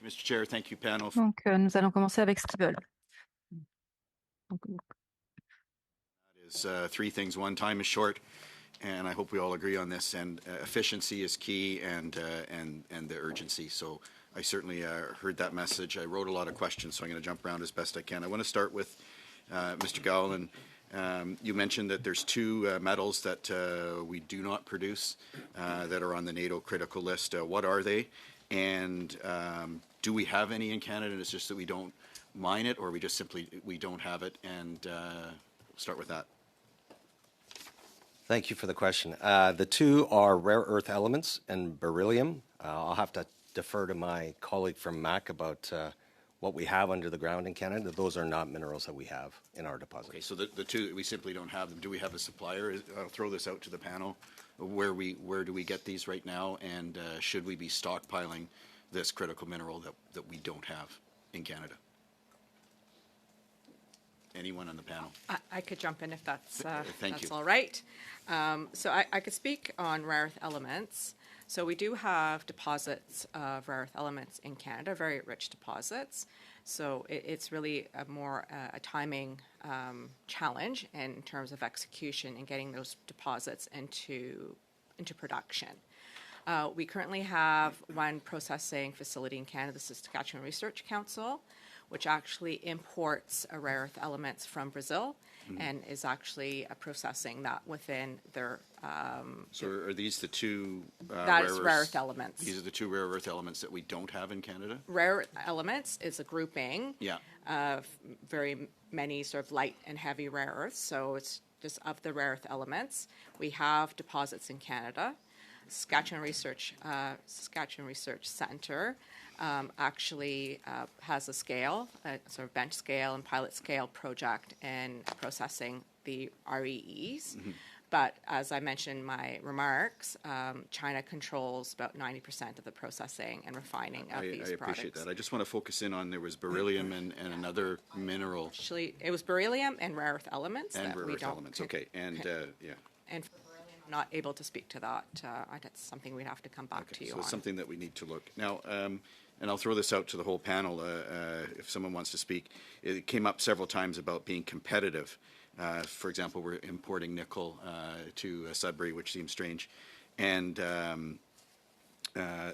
Mr. Chair, thank you, panel. Donc, nous allons commencer avec ce qu'ils veulent. Donc, Is three things. One, time is short, and I hope we all agree on this. And efficiency is key, and the urgency. So I certainly heard that message. I wrote a lot of questions, so I'm going to jump around as best I can. I want to start with Mr. Gowland. You mentioned that there's two metals that we do not produce that are on the NATO critical list. What are they? And do we have any in Canada? It's just that we don't mine it, or we just simply we don't have it? And start with that. Thank you for the question. The two are rare earth elements and beryllium. I'll have to defer to my colleague from MAC about what we have under the ground in Canada. Those are not minerals that we have in our deposits. Okay, so the two, we simply don't have them. Do we have a supplier? I'll throw this out to the panel. Where do we get these right now? And should we be stockpiling this critical mineral that we don't have in Canada? Anyone on the panel? I could jump in if that's you. all right. So I could speak on rare earth elements. So we do have deposits of rare earth elements in Canada, very rich deposits. So it's really a timing challenge in terms of execution and getting those deposits into production. We currently have one processing facility in Canada, the Saskatchewan Research Council, which actually imports rare earth elements from Brazil and is actually processing that within their... So are these the two that is rare earth elements. These are the two rare earth elements that we don't have in Canada? Rare earth elements is a grouping of very many sort of light and heavy rare earths. So it's just of the rare earth elements. We have deposits in Canada. Saskatchewan Research Centre actually has a scale, a sort of bench scale and pilot scale project in processing the REEs. But as I mentioned in my remarks, China controls about 90% of the processing and refining of these products. I appreciate that. I just want to focus in on there was beryllium and another mineral. Actually, it was beryllium and rare earth elements. And rare earth elements, okay. And, yeah. And I'm not able to speak to that. That's something we'd have to come back to you on. So it's something that we need to look. Now, and I'll throw this out to the whole panel if someone wants to speak. It came up several times about being competitive. For example, we're importing nickel to Sudbury, which seems strange. And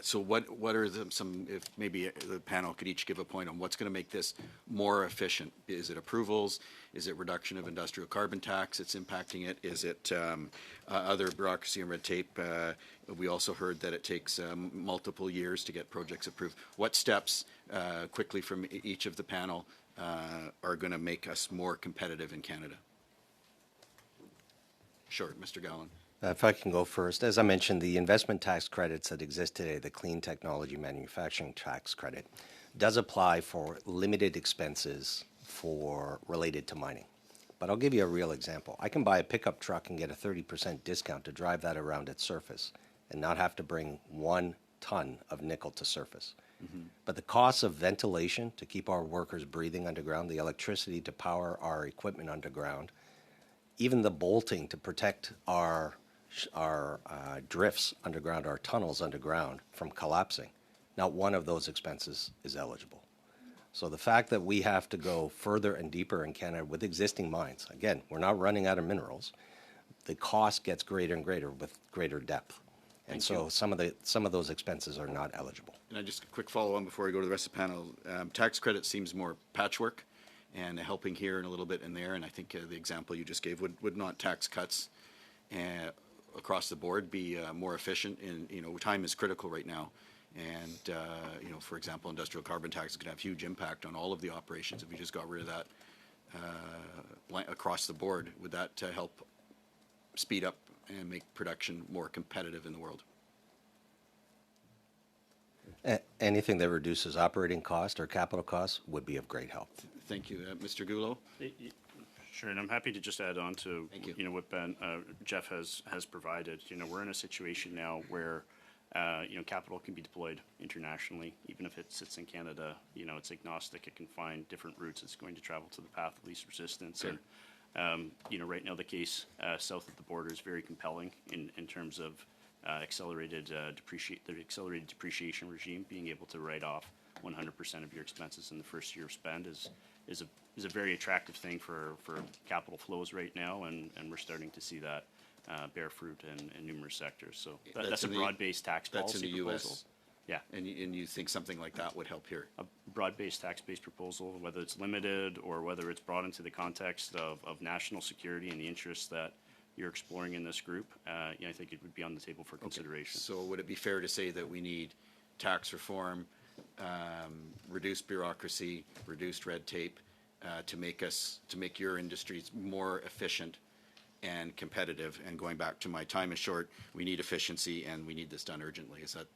so what are some, if maybe the panel could each give a point on what's going to make this more efficient? Is it approvals? Is it reduction of industrial carbon tax that's impacting it? Is it other bureaucracy and red tape? We also heard that it takes multiple years to get projects approved. What steps, quickly from each of the panel, are going to make us more competitive in Canada? Sure, Mr. Gowland. If I can go first, as I mentioned, the investment tax credits that exist today, the Clean Technology Manufacturing Tax Credit, does apply for limited expenses related to mining. But I'll give you a real example. I can buy a pickup truck and get a 30% discount to drive that around its surface and not have to bring 1 ton of nickel to surface. But the cost of ventilation to keep our workers breathing underground, the electricity to power our equipment underground, even the bolting to protect our drifts underground, our tunnels underground from collapsing, not one of those expenses is eligible. So the fact that we have to go further and deeper in Canada with existing mines, again, we're not running out of minerals, the cost gets greater and greater with greater depth. And so some of those expenses are not eligible. And I just a quick follow on before I go to the rest of the panel. Tax credit seems more patchwork and helping here and a little bit in there. And I think the example you just gave would not tax cuts across the board be more efficient? In time is critical right now, and for example, industrial carbon tax could have huge impact on all of the operations. If we just got rid of that across the board, would that help speed up and make production more competitive in the world? Anything that reduces operating cost or capital costs would be of great help. Thank you, Mr. Goulot. Sure, and I'm happy to just add on to what Jeff has provided. We're in a situation now where capital can be deployed internationally, even if it sits in Canada. It's agnostic; it can find different routes. It's going to travel to the path of least resistance. Sure. And right now the case south of the border is very compelling in terms of accelerated depreciation regime, being able to write off 100% of your expenses in the first year of spend is a very attractive thing for capital flows right now, and we're starting to see that bear fruit in numerous sectors. So that's a in the- broad-based tax That's in policy the proposal. US. Yeah, And you think something like that would help here? a broad-based tax-based proposal, whether it's limited or whether it's brought into the context of national security and the interests that you're exploring in this group, I think it would be on the table for consideration. So would it be fair to say that we need tax reform, reduced bureaucracy, reduced red tape, to make your industries more efficient and competitive? And going back to my time is short, we need efficiency and we need this done urgently. Is that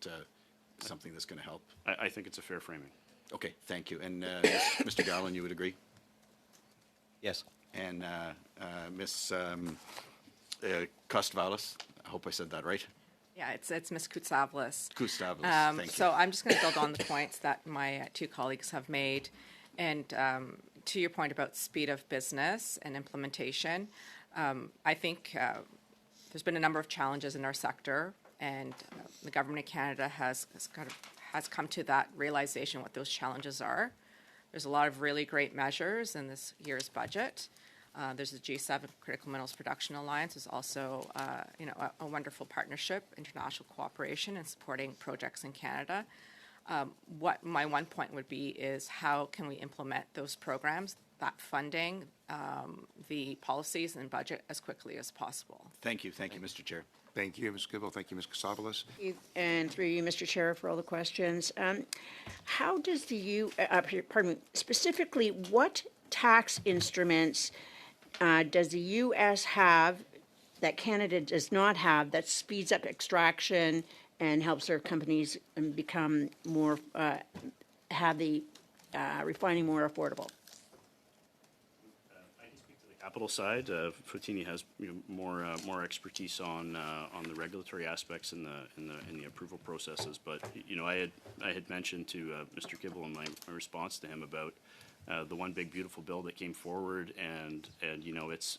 something that's going to help? I think it's a fair framing. Okay, thank you. And Mr. Gallen, you would agree? Yes. And Ms. Kostvalis, I hope I said that right. Yeah, it's Ms. Kutsavlis. Gustavus, thank you. So I'm just going to build on the points that my two colleagues have made. And to your point about speed of business and implementation, I think there's been a number of challenges in our sector, and the government of Canada has come to that realization what those challenges are. There's a lot of really great measures in this year's budget. There's the G7 Critical Minerals Production Alliance. There's also, a wonderful partnership, international cooperation, and supporting projects in Canada. What my one point would be is how can we implement those programs, that funding, the policies and budget as quickly as possible. Thank you, Mr. Chair. Thank you, Ms. Kibble. Thank you, Ms. Casavolis. And through you, Mr. Chair, for all the questions. How does specifically, what tax instruments does the U.S. have that Canada does not have that speeds up extraction and helps their companies become more, have the refining more affordable? I can speak to the capital side. Fontini has more expertise on the regulatory aspects in the approval processes. But I had mentioned to Mr. Kibble in my response to him about the One Big Beautiful Bill that came forward, and its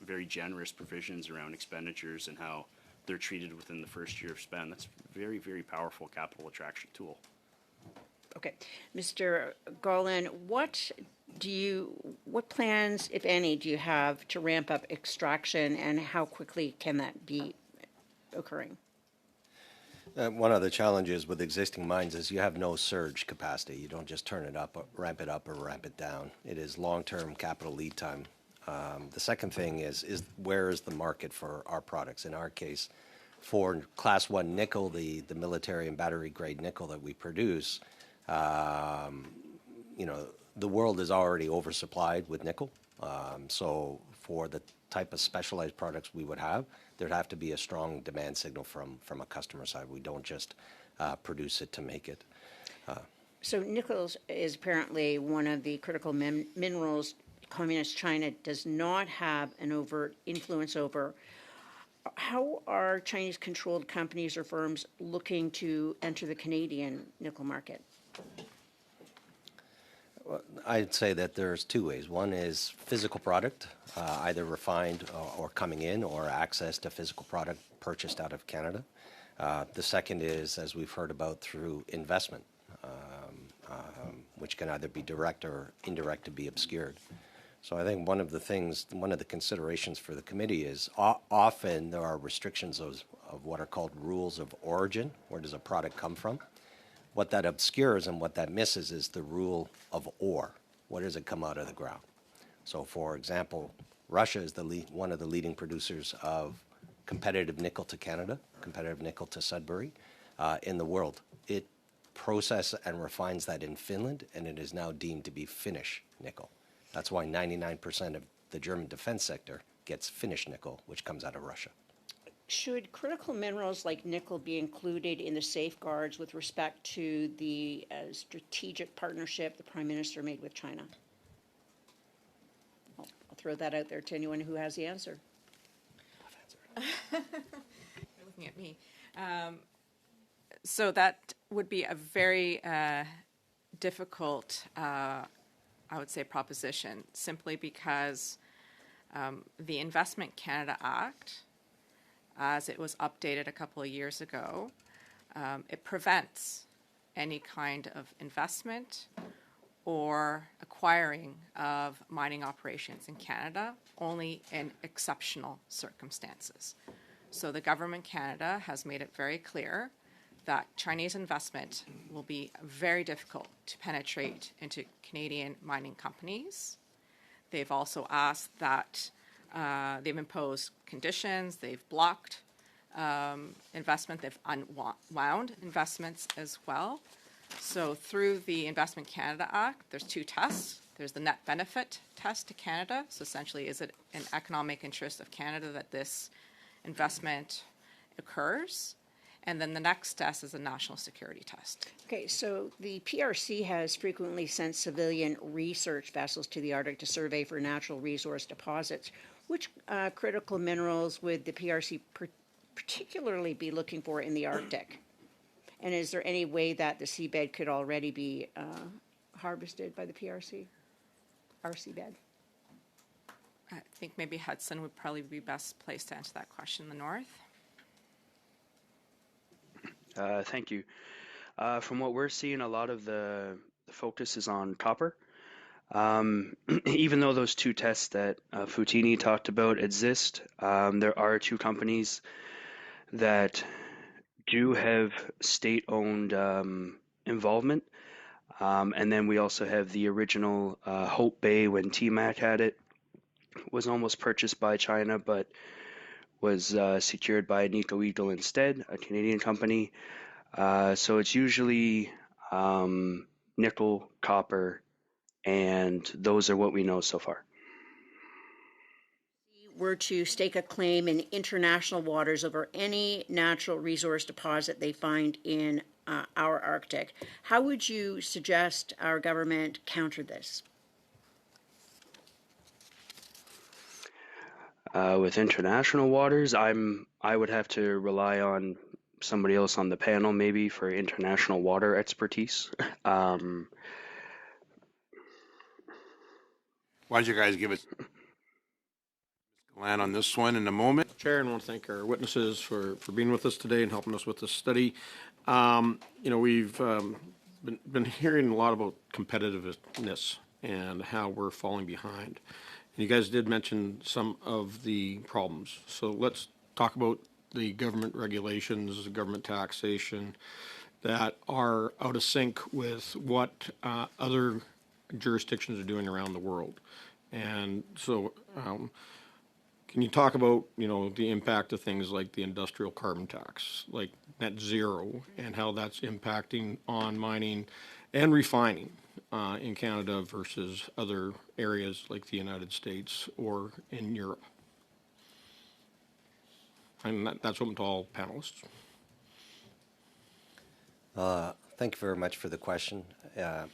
very generous provisions around expenditures and how they're treated within the first year of spend. That's a very, very powerful capital attraction tool. Okay. Mr. Garland, what plans, if any, do you have to ramp up extraction, and how quickly can that be occurring? One of the challenges with existing mines is you have no surge capacity. You don't just turn it up, or ramp it up, or ramp it down. It is long-term capital lead time. The second thing is where is the market for our products? In our case, for Class 1 nickel, the military and battery-grade nickel that we produce, the world is already oversupplied with nickel. So for the type of specialized products we would have, there'd have to be a strong demand signal from a customer side. We don't just produce it to make it. So nickel is apparently one of the critical minerals Communist China does not have an overt influence over. How are Chinese-controlled companies or firms looking to enter the Canadian nickel market? I'd say that there's two ways. One is physical product, either refined or coming in, or access to physical product purchased out of Canada. The second is, as we've heard about, through investment, which can either be direct or indirect to be obscured. So I think one of the considerations for the committee is often there are restrictions of what are called rules of origin. Where does a product come from? What that obscures and what that misses is the rule of ore. Where does it come out of the ground? So, for example, Russia is one of the leading producers of competitive nickel to Canada, competitive nickel to Sudbury in the world. It processes and refines that in Finland, and it is now deemed to be Finnish nickel. That's why 99% of the German defense sector gets Finnish nickel, which comes out of Russia. Should critical minerals like nickel be included in the safeguards with respect to the strategic partnership the Prime Minister made with China? I'll throw that out there to anyone who has the answer. You're looking at me. So that would be a very difficult, I would say, proposition, simply because the Investment Canada Act, as it was updated a couple of years ago, it prevents any kind of investment or acquiring of mining operations in Canada only in exceptional circumstances. So the government Canada has made it very clear that Chinese investment will be very difficult to penetrate into Canadian mining companies. They've also asked that they've imposed conditions, they've blocked investment, they've unwound investments as well. So through the Investment Canada Act, there's two tests. There's the net benefit test to Canada. So essentially, is it an economic interest of Canada that this investment occurs? And then the next test is a national security test. Okay, so the PRC has frequently sent civilian research vessels to the Arctic to survey for natural resource deposits. Which critical minerals would the PRC particularly be looking for in the Arctic? And is there any way that the seabed could already be harvested by the PRC, our seabed? I think maybe Hudson would probably be best placed to answer that question in the north. Thank you. From what we're seeing, a lot of the focus is on copper. Even though those two tests that Foutini talked about exist, there are two companies that do have state-owned involvement. And then we also have the original Hope Bay when TMAC had it, was almost purchased by China, but was secured by Nico Eagle instead, a Canadian company. So it's usually nickel, copper, and those are what we know so far. Were to stake a claim in international waters over any natural resource deposit they find in our Arctic, how would you suggest our government counter this? With international waters, I would have to rely on somebody else on the panel maybe for international water expertise. Why don't you guys give it land on this one in a moment? Chair, and I want to thank our witnesses for being with us today and helping us with this study. We've been hearing a lot about competitiveness and how we're falling behind. And you guys did mention some of the problems. So let's talk about the government regulations, the government taxation that are out of sync with what other jurisdictions are doing around the world. And so can you talk about, the impact of things like the industrial carbon tax, like net zero, and how that's impacting on mining and refining in Canada versus other areas like the United States or in Europe? And that's open to all panelists. Thank you very much for the question.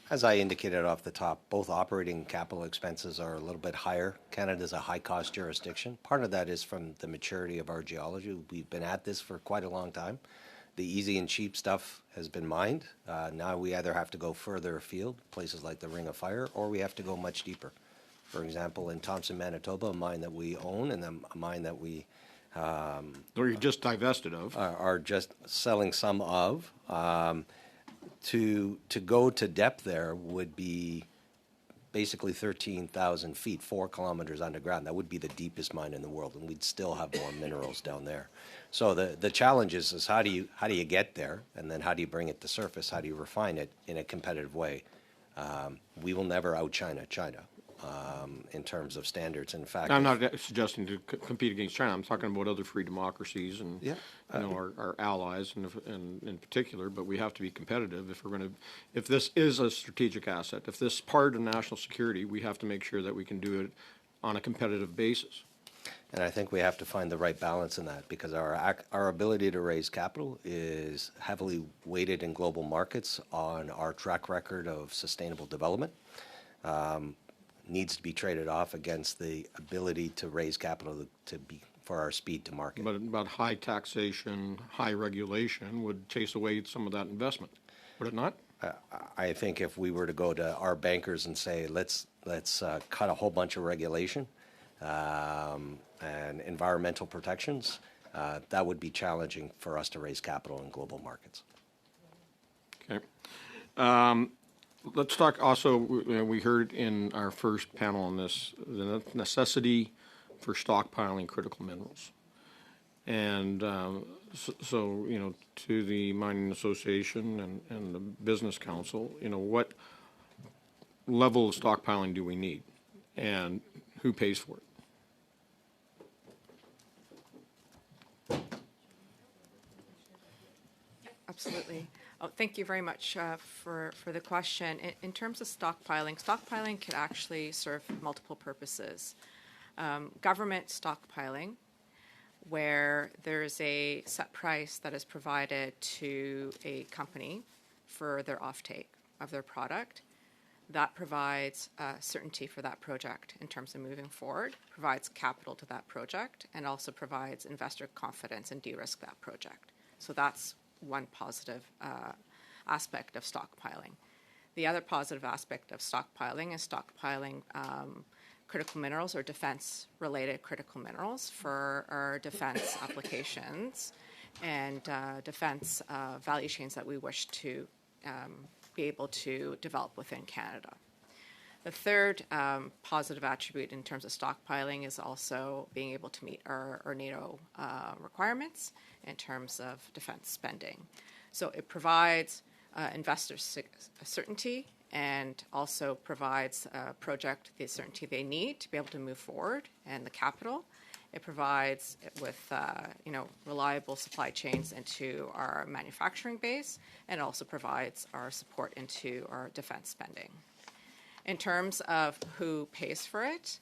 As I indicated off the top, both operating capital expenses are a little bit higher. Canada is a high-cost jurisdiction. Part of that is from the maturity of our geology. We've been at this for quite a long time. The easy and cheap stuff has been mined. Now we either have to go further afield, places like the Ring of Fire, or we have to go much deeper. For example, in Thompson, Manitoba, a mine that we own and then a mine that we Or you're just divested of. are just selling some of. To go to depth there would be basically 13,000 feet, 4 kilometers underground. That would be the deepest mine in the world, and we'd still have more minerals down there. So the challenge is how do you get there, and then how do you bring it to surface? How do you refine it in a competitive way? We will never out-China China in terms of standards. In fact, I'm not suggesting to compete against China. I'm talking about other free democracies and our allies and in particular. But we have to be competitive if we're going to. If this is a strategic asset, if this is part of national security, we have to make sure that we can do it on a competitive basis. And I think we have to find the right balance in that, because our ability to raise capital is heavily weighted in global markets on our track record of sustainable development. Needs to be traded off against the ability to raise capital for our speed to market. But high taxation, high regulation would chase away some of that investment, would it not? I think if we were to go to our bankers and say, let's cut a whole bunch of regulation and environmental protections, that would be challenging for us to raise capital in global markets. Okay. Let's talk also, we heard in our first panel on this, the necessity for stockpiling critical minerals. And so, to the Mining Association and the Business Council, what level of stockpiling do we need? And who pays for it? Absolutely. Oh, thank you very much for the question. In terms of stockpiling could actually serve multiple purposes. Government stockpiling, where there's a set price that is provided to a company for their offtake of their product, that provides certainty for that project in terms of moving forward, provides capital to that project, and also provides investor confidence and de-risk that project. So that's one positive aspect of stockpiling. The other positive aspect of stockpiling is stockpiling critical minerals or defense-related critical minerals for our defense applications and defense value chains that we wish to be able to develop within Canada. The third positive attribute in terms of stockpiling is also being able to meet our NATO requirements in terms of defense spending. So it provides investors certainty and also provides a project the certainty they need to be able to move forward and the capital. It provides with reliable supply chains into our manufacturing base, and also provides our support into our defense spending. In terms of who pays for it,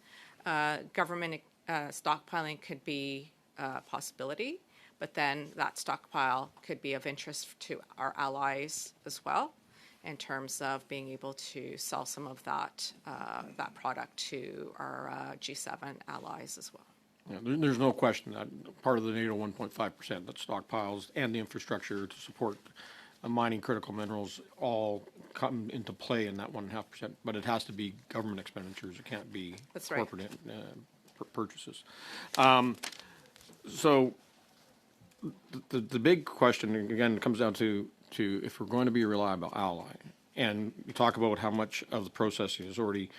government stockpiling could be a possibility, but then that stockpile could be of interest to our allies as well, in terms of being able to sell some of that product to our G7 allies as well. Yeah, there's no question that part of the NATO 1.5% that stockpiles and the infrastructure to support mining critical minerals all come into play in that 1.5%, but it has to be government expenditures. It can't be That's right. corporate purchases. So the big question, again, comes down to if we're going to be a reliable ally, and you talk about how much of the processing is already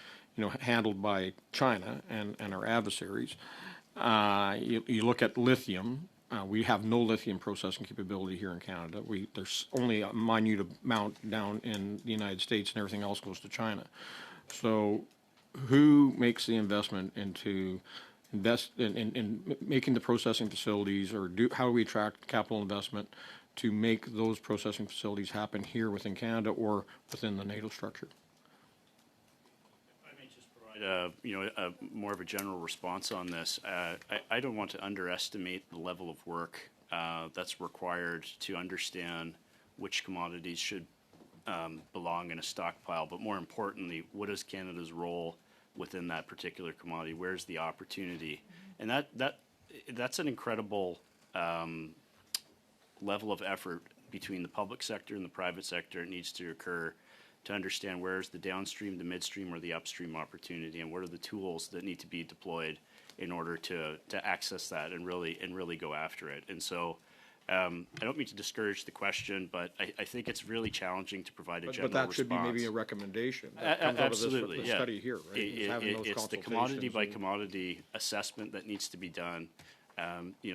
handled by China and our adversaries. You look at lithium. We have no lithium processing capability here in Canada. There's only a minute amount down in the United States, and everything else goes to China. So, who makes the investment into in making the processing facilities, or how do we attract capital investment to make those processing facilities happen here within Canada or within the NATO structure? A more of a general response on this. I don't want to underestimate the level of work that's required to understand which commodities should belong in a stockpile, but more importantly, what is Canada's role within that particular commodity? Where's the opportunity? And that's an incredible level of effort between the public sector and the private sector. It needs to occur to understand where's the downstream, the midstream, or the upstream opportunity, and what are the tools that need to be deployed in order to access that and really go after it. And so I don't mean to discourage the question, but I think it's really challenging to provide a general response. But that should be maybe a recommendation that comes Absolutely, out of this study here, right? It's the commodity by commodity assessment that needs to be done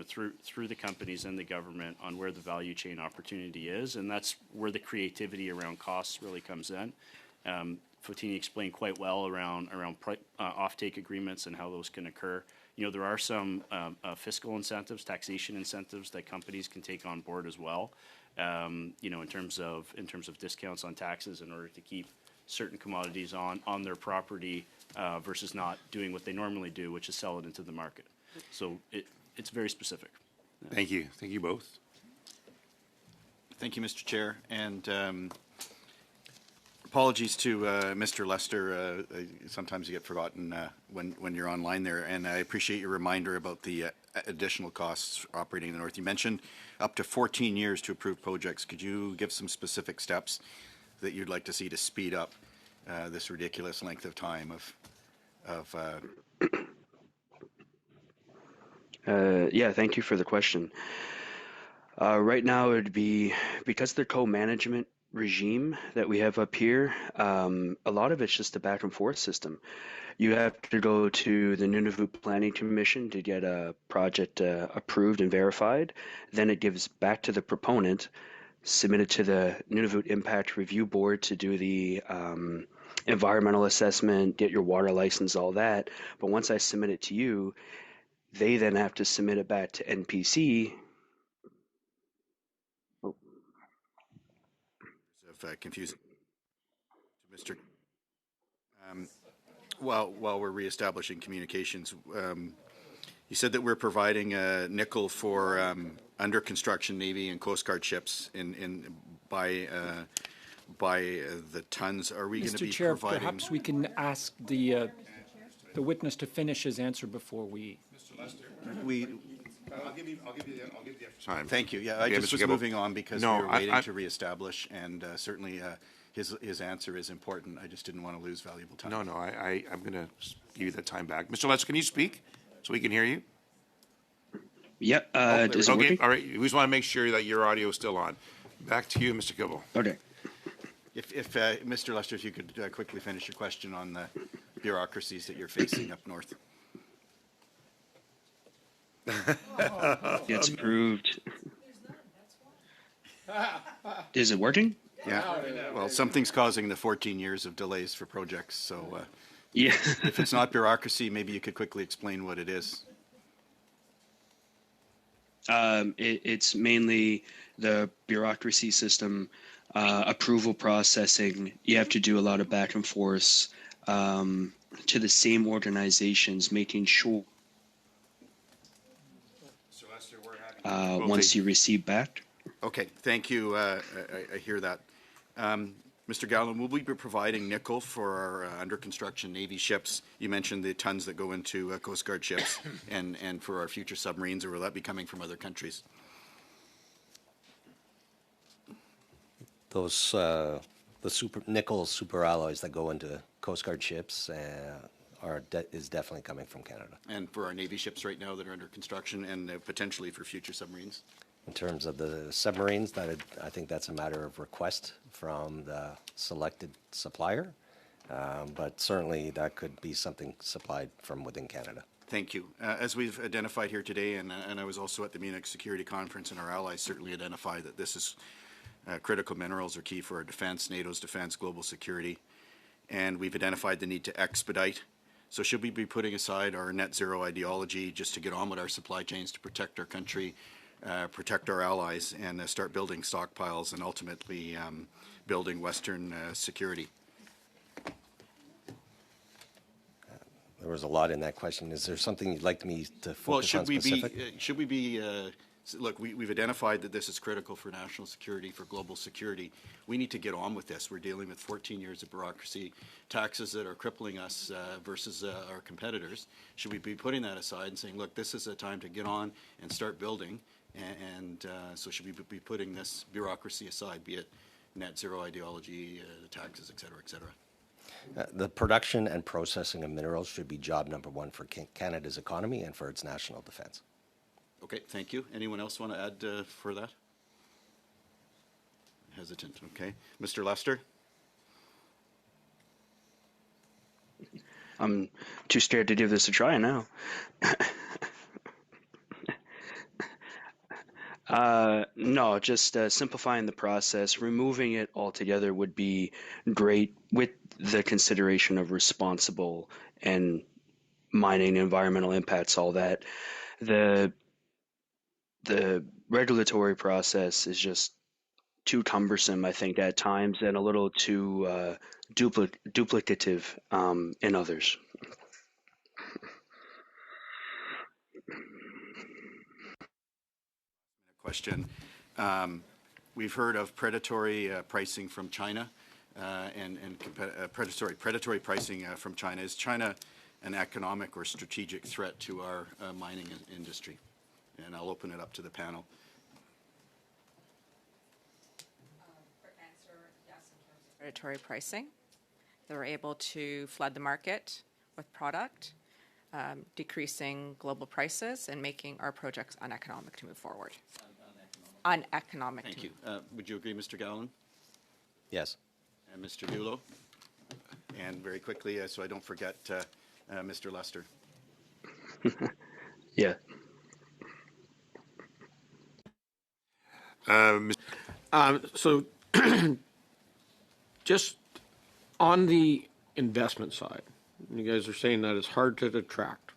through the companies and the government on where the value chain opportunity is, and that's where the creativity around costs really comes in. Fotini explained quite well around offtake agreements and how those can occur. There are some fiscal incentives, taxation incentives that companies can take on board as well. In terms of discounts on taxes in order to keep certain commodities on their property versus not doing what they normally do, which is sell it into the market. So it's very specific. Thank you. Thank you both. Thank you, Mr. Chair, and apologies to Mr. Lester. Sometimes you get forgotten when you're online there, and I appreciate your reminder about the additional costs operating in the North. You mentioned up to 14 years to approve projects. Could you give some specific steps that you'd like to see to speed up this ridiculous length of time of Thank you for the question. Right now, it would be, because they're co-management regime that we have up here, a lot of it's just a back and forth system. You have to go to the Nunavut Planning Commission to get a project approved and verified. Then it gives back to the proponent, submitted to the Nunavut Impact Review Board to do the environmental assessment, get your water license, all that. But once I submit it to you, they then have to submit it back to NPC. Of confusing to Mr. While we're reestablishing communications, you said that we're providing nickel for under construction Navy and Coast Guard ships by the tons. Are we going to Mr. be Chair, providing? perhaps we can ask the witness to finish his answer before we. I'll give you the extra time. Thank you. Yeah, I Yeah, just Mr. was Gibble. moving on because No, we were I- waiting I- to reestablish, and certainly his answer is important. I just didn't want to lose valuable time. No, I'm going to give you that time back. Mr. Lester, can you speak so we can hear you? Yep. Is it Okay, working? all right. We just want to make sure that your audio is still on. Back to you, Mr. Kibble. Okay. If Mr. Lester, if you could quickly finish your question on the bureaucracies that you're facing up north. Gets approved. Is it working? Yeah. Well, something's causing the 14 years of delays for projects. So Yeah. if it's not bureaucracy, maybe you could quickly explain what it is. It's mainly the bureaucracy system, approval processing. You have to do a lot of back and forth to the same organizations, making sure once you receive back. Okay, thank you. I hear that. Mr. Gallen, will we be providing nickel for our under construction Navy ships? You mentioned the tons that go into Coast Guard ships and for our future submarines, or will that be coming from other countries? Those nickel super alloys that go into Coast Guard ships is definitely coming from Canada. And for our Navy ships right now that are under construction and potentially for future submarines? In terms of the submarines, I think that's a matter of request from the selected supplier, but certainly that could be something supplied from within Canada. Thank you. As we've identified here today, and I was also at the Munich Security Conference, and our allies certainly identify that this is critical minerals are key for our defense, NATO's defense, global security, and we've identified the need to expedite. So should we be putting aside our net zero ideology just to get on with our supply chains to protect our country, protect our allies, and start building stockpiles and ultimately building Western security? There was a lot in that question. Is there something you'd like me to focus on specific? Should we be look, we've identified that this is critical for national security, for global security. We need to get on with this. We're dealing with 14 years of bureaucracy, taxes that are crippling us versus our competitors. Should we be putting that aside and saying, look, this is a time to get on and start building? And so should we be putting this bureaucracy aside, be it net zero ideology, taxes, et cetera, et cetera? The production and processing of minerals should be job number one for Canada's economy and for its national defense. Okay, thank you. Anyone else want to add for that? Hesitant, okay. Mr. Lester? I'm too scared to give this a try now. No, just simplifying the process, removing it altogether would be great with the consideration of responsible and mining environmental impacts, all that. The regulatory process is just too cumbersome, I think, at times, and a little too duplicative in others. Question. We've heard of predatory pricing from China and predatory pricing from China. Is China an economic or strategic threat to our mining industry? And I'll open it up to the panel. For answer, yes, in terms of predatory pricing, they were able to flood the market with product, decreasing global prices and making our projects uneconomic to move forward. Uneconomic. Thank you. Would you agree, Mr. Gallen? Yes. And Mr. Dulo? And very quickly, so I don't forget, Mr. Lester. Yeah. So just on the investment side, you guys are saying that it's hard to attract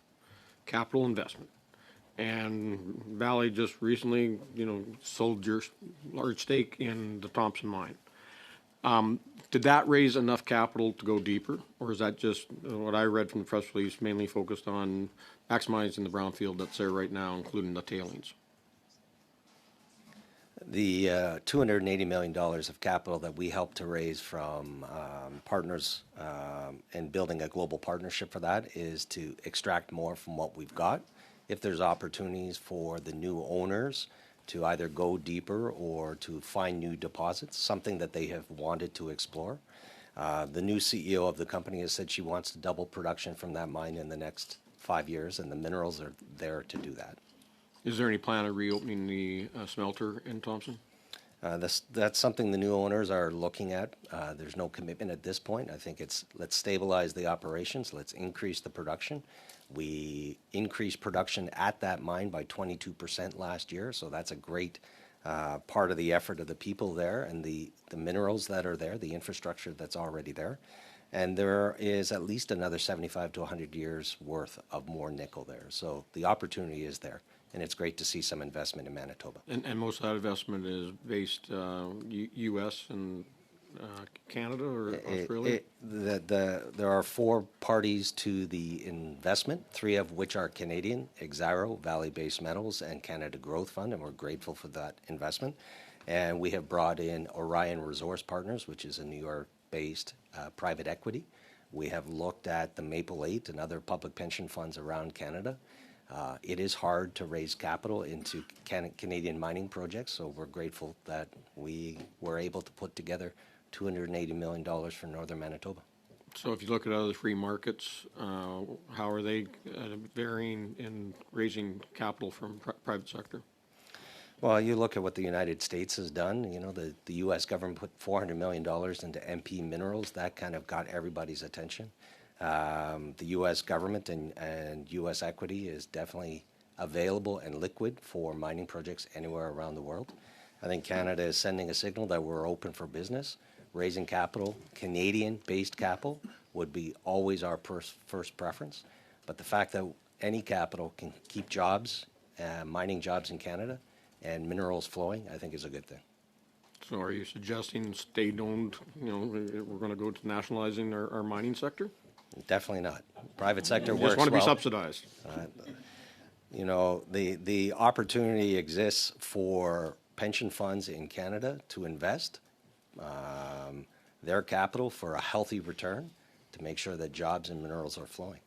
capital investment. And Valley just recently, sold your large stake in the Thompson mine. Did that raise enough capital to go deeper? Or is that just what I read from the press release, mainly focused on maximizing the brownfield that's there right now, including the tailings? The $280 million of capital that we helped to raise from partners and building a global partnership for that is to extract more from what we've got. If there's opportunities for the new owners to either go deeper or to find new deposits, something that they have wanted to explore. The new CEO of the company has said she wants to double production from that mine in the next 5 years, and the minerals are there to do that. Is there any plan of reopening the smelter in Thompson? That's something the new owners are looking at. There's no commitment at this point. I think it's let's stabilize the operations, let's increase the production. We increased production at that mine by 22% last year, so that's a great part of the effort of the people there and the minerals that are there, the infrastructure that's already there. And there is at least another 75 to 100 years worth of more nickel there. So the opportunity is there, and it's great to see some investment in Manitoba. And most of that investment is based U.S. and Canada or Australia? There are 4 parties to the investment, 3 of which are Canadian: Exxaro, Valley Base Metals, and Canada Growth Fund, and we're grateful for that investment. And we have brought in Orion Resource Partners, which is a New York-based private equity. We have looked at the Maple 8 and other public pension funds around Canada. It is hard to raise capital into Canadian mining projects, so we're grateful that we were able to put together $280 million for northern Manitoba. So if you look at other free markets, how are they varying in raising capital from private sector? Well, you look at what the United States has done. The U.S. government put $400 million into MP Minerals. That kind of got everybody's attention. The U.S. government and U.S. equity is definitely available and liquid for mining projects anywhere around the world. I think Canada is sending a signal that we're open for business. Raising capital, Canadian-based capital, would be always our first preference. But the fact that any capital can keep jobs, mining jobs in Canada, and minerals flowing, I think is a good thing. So are you suggesting state-owned, we're going to go to nationalizing our mining sector? Definitely not. Private sector works well. Just want to be subsidized. The opportunity exists for pension funds in Canada to invest their capital for a healthy return to make sure that jobs and minerals are flowing.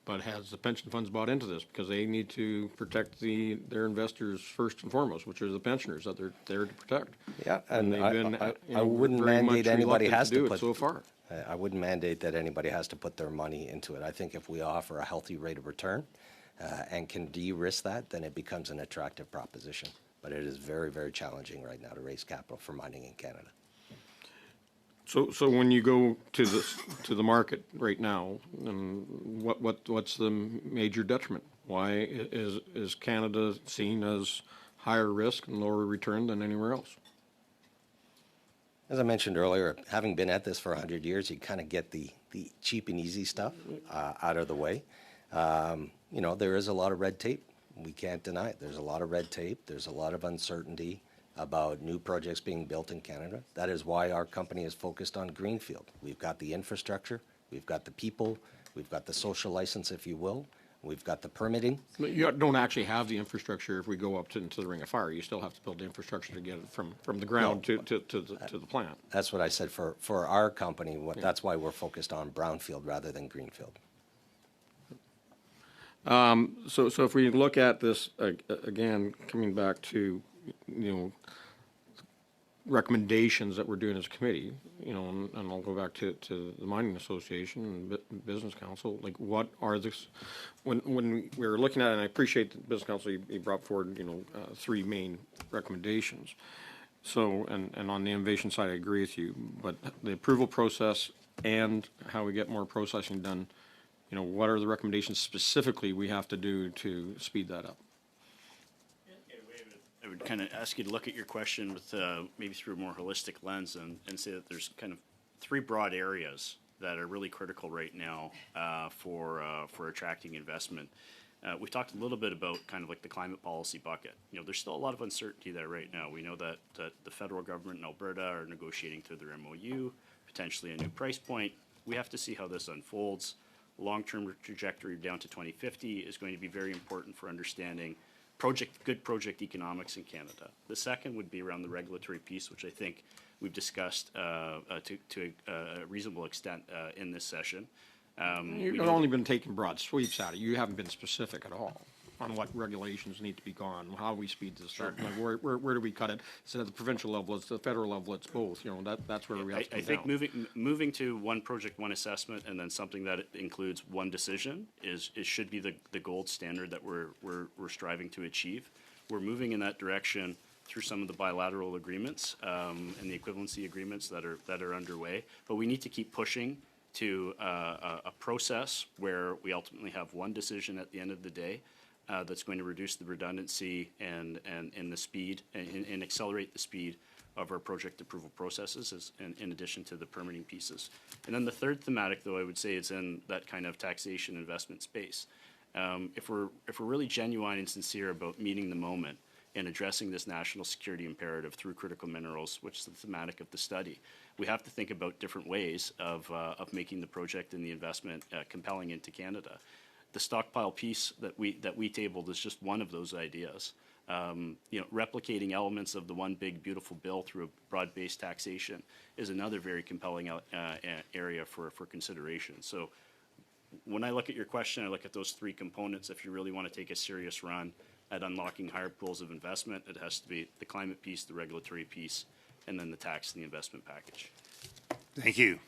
But has the pension funds bought into this? Because they need to protect their investors first and foremost, which are the pensioners that they're there to protect. Yeah, and they've been I wouldn't mandate anybody has to put so far. I wouldn't mandate that anybody has to put their money into it. I think if we offer a healthy rate of return and can de-risk that, then it becomes an attractive proposition. But it is very, very challenging right now to raise capital for mining in Canada. So when you go to the market right now, what's the major detriment? Why is Canada seen as higher risk and lower return than anywhere else? As I mentioned earlier, having been at this for 100 years, you kind of get the cheap and easy stuff out of the way. There is a lot of red tape. We can't deny it. There's a lot of red tape. There's a lot of uncertainty about new projects being built in Canada. That is why our company is focused on greenfield. We've got the infrastructure, we've got the people, we've got the social license, if you will, we've got the permitting. But you don't actually have the infrastructure if we go up into the Ring of Fire. You still have to build the infrastructure to get it from the ground to the plant. That's what I said for our company. That's why we're focused on brownfield rather than greenfield. So if we look at this again, coming back to recommendations that we're doing as a committee, and I'll go back to the Mining Association and Business Council. Like, what are this? When we were looking at it, and I appreciate the Business Council, you brought forward 3 main recommendations. So, and on the innovation side, I agree with you, but the approval process and how we get more processing done, what are the recommendations specifically we have to do to speed that up? I would kind of ask you to look at your question with maybe through a more holistic lens and say that there's kind of three broad areas that are really critical right now for attracting investment. We talked a little bit about kind of like the climate policy bucket. There's still a lot of uncertainty there right now. We know that the federal government in Alberta are negotiating through their MOU, potentially a new price point. We have to see how this unfolds. Long-term trajectory down to 2050 is going to be very important for understanding good project economics in Canada. The second would be around the regulatory piece, which I think we've discussed to a reasonable extent in this session. You've only been taking broad sweeps at it. You haven't been specific at all on what regulations need to be gone, how we speed this up. Like where do we cut it? Is it at the provincial level? It's the federal level. It's both. That's where we have to come I think down. moving to one project, one assessment, and then something that includes one decision should be the gold standard that we're striving to achieve. We're moving in that direction through some of the bilateral agreements and the equivalency agreements that are underway. But we need to keep pushing to a process where we ultimately have one decision at the end of the day that's going to reduce the redundancy and the speed and accelerate the speed of our project approval processes in addition to the permitting pieces. And then the third thematic, though, I would say is in that kind of taxation investment space. If we're really genuine and sincere about meeting the moment and addressing this national security imperative through critical minerals, which is the thematic of the study, we have to think about different ways of making the project and the investment compelling into Canada. The stockpile piece that we tabled is just one of those ideas. Replicating elements of the one big beautiful bill through a broad-based taxation is another very compelling area for consideration. So when I look at your question, I look at those three components. If you really want to take a serious run at unlocking higher pools of investment, it has to be the climate piece, the regulatory piece, and then the tax and the investment package. Thank you.